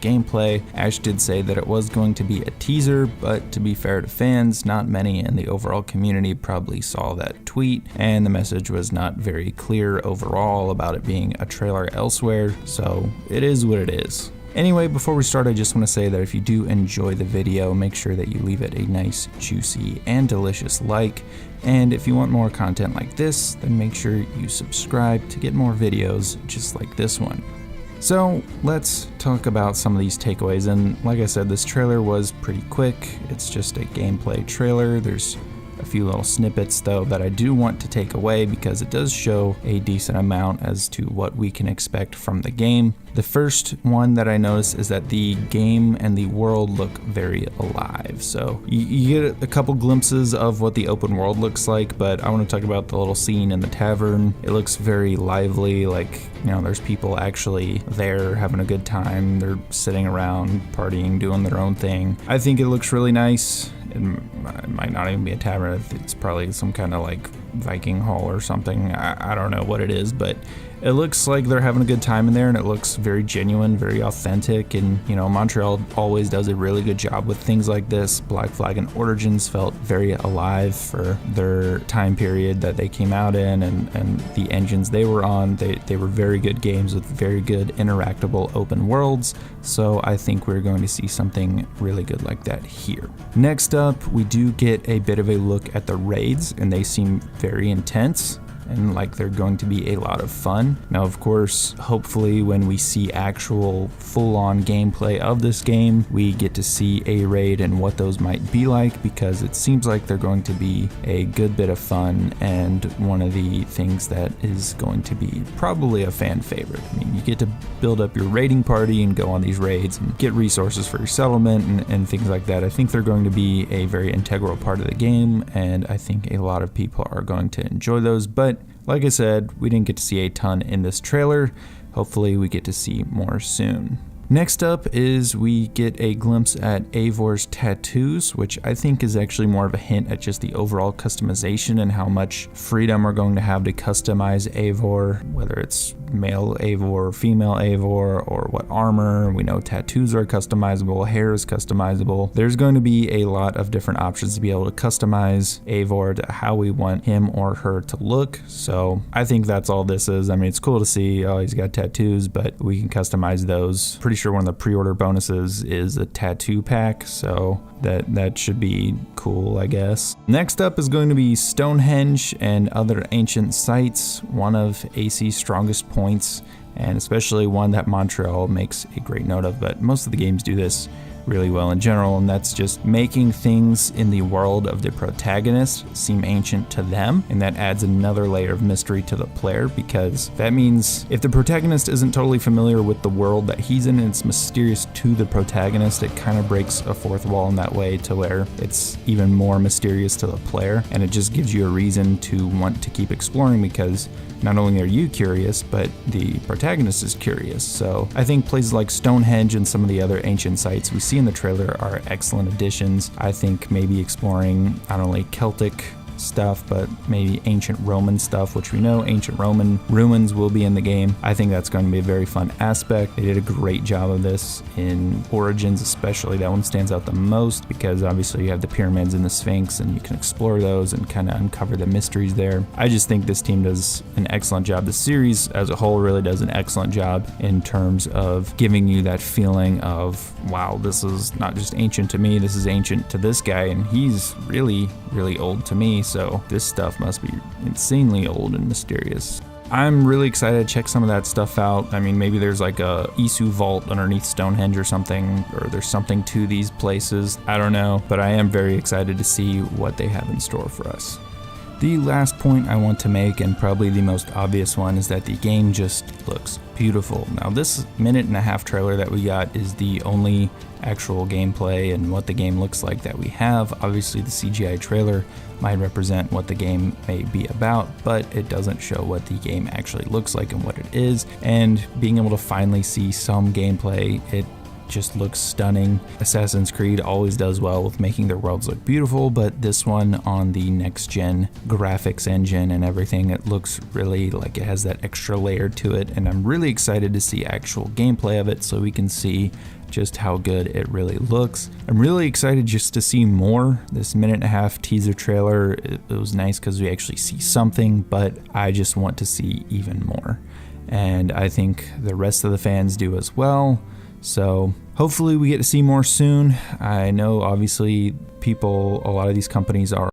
gameplay. Ash did say that it was going to be a teaser, but to be fair to fans, not many in the overall community probably saw that tweet, and the message was not very clear overall about it being a trailer elsewhere, so it is what it is. Anyway, before we start, I just want to say that if you do enjoy the video, make sure that you leave it a nice, juicy, and delicious like. And if you want more content like this, then make sure you subscribe to get more videos just like this one. So let's talk about some of these takeaways, and like I said, this trailer was pretty quick. It's just a gameplay trailer. There's a few little snippets though that I do want to take away because it does show a decent amount as to what we can expect from the game. The first one that I noticed is that the game and the world look very alive. So you get a couple glimpses of what the open world looks like, but I want to talk about the little scene in the tavern. It looks very lively, like, you know, there's people actually there having a good time. They're sitting around partying, doing their own thing. I think it looks really nice. It might not even be a tavern. It's probably some kind of like Viking hall or something. I don't know what it is, but it looks like they're having a good time in there, and it looks very genuine, very authentic. And you know, Montreal always does a really good job with things like this. Black Flag and Origins felt very alive for their time period that they came out in, and the engines they were on. They were very good games with very good interactable open worlds. So I think we're going to see something really good like that here. Next up, we do get a bit of a look at the raids, and they seem very intense and like they're going to be a lot of fun. Now, of course, hopefully when we see actual full-on gameplay of this game, we get to see a raid and what those might be like, because it seems like they're going to be a good bit of fun and one of the things that is going to be probably a fan favorite. I mean, you get to build up your raiding party and go on these raids and get resources for your settlement and things like that. I think they're going to be a very integral part of the game, and I think a lot of people are going to enjoy those. But like I said, we didn't get to see a ton in this trailer. Hopefully we get to see more soon. Next up is we get a glimpse at Eivor's tattoos, which I think is actually more of a hint at just the overall customization and how much freedom we're going to have to customize Eivor, whether it's male Eivor, female Eivor, or what armor. We know tattoos are customizable, hair is customizable. There's going to be a lot of different options to be able to customize Eivor to how we want him or her to look. So I think that's all this is. I mean, it's cool to see, oh, he's got tattoos, but we can customize those. Pretty sure one of the pre-order bonuses is a tattoo pack, so that should be cool, I guess. Next up is going to be Stonehenge and other ancient sites, one of AC's strongest points, and especially one that Montreal makes a great note of, but most of the games do this really well in general, and that's just making things in the world of the protagonist seem ancient to them, and that adds another layer of mystery to the player, because that means if the protagonist isn't totally familiar with the world that he's in and it's mysterious to the protagonist, it kind of breaks a fourth wall in that way to where it's even more mysterious to the player, and it just gives you a reason to want to keep exploring, because not only are you curious, but the protagonist is curious. So I think places like Stonehenge and some of the other ancient sites we see in the trailer are excellent additions. I think maybe exploring not only Celtic stuff, but maybe ancient Roman stuff, which we know ancient Roman ruins will be in the game. I think that's going to be a very fun aspect. They did a great job of this in Origins, especially. That one stands out the most because obviously you have the pyramids and the Sphinx, and you can explore those and kind of uncover the mysteries there. I just think this team does an excellent job. The series as a whole really does an excellent job in terms of giving you that feeling of, wow, this is not just ancient to me, this is ancient to this guy, and he's really, really old to me. So this stuff must be insanely old and mysterious. I'm really excited to check some of that stuff out. I mean, maybe there's like a Isu vault underneath Stonehenge or something, or there's something to these places. I don't know, but I am very excited to see what they have in store for us. The last point I want to make, and probably the most obvious one, is that the game just looks beautiful. Now, this minute-and-a-half trailer that we got is the only actual gameplay and what the game looks like that we have. Obviously, the CGI trailer might represent what the game may be about, but it doesn't show what the game actually looks like and what it is. And being able to finally see some gameplay, it just looks stunning. Assassin's Creed always does well with making their worlds look beautiful, but this one on the next gen graphics engine and everything, it looks really like it has that extra layer to it, and I'm really excited to see actual gameplay of it so we can see just how good it really looks. I'm really excited just to see more. This 1.5-minute teaser trailer, it was nice because we actually see something, but I just want to see even more. And I think the rest of the fans do as well. So hopefully we get to see more soon. I know obviously a lot of these companies are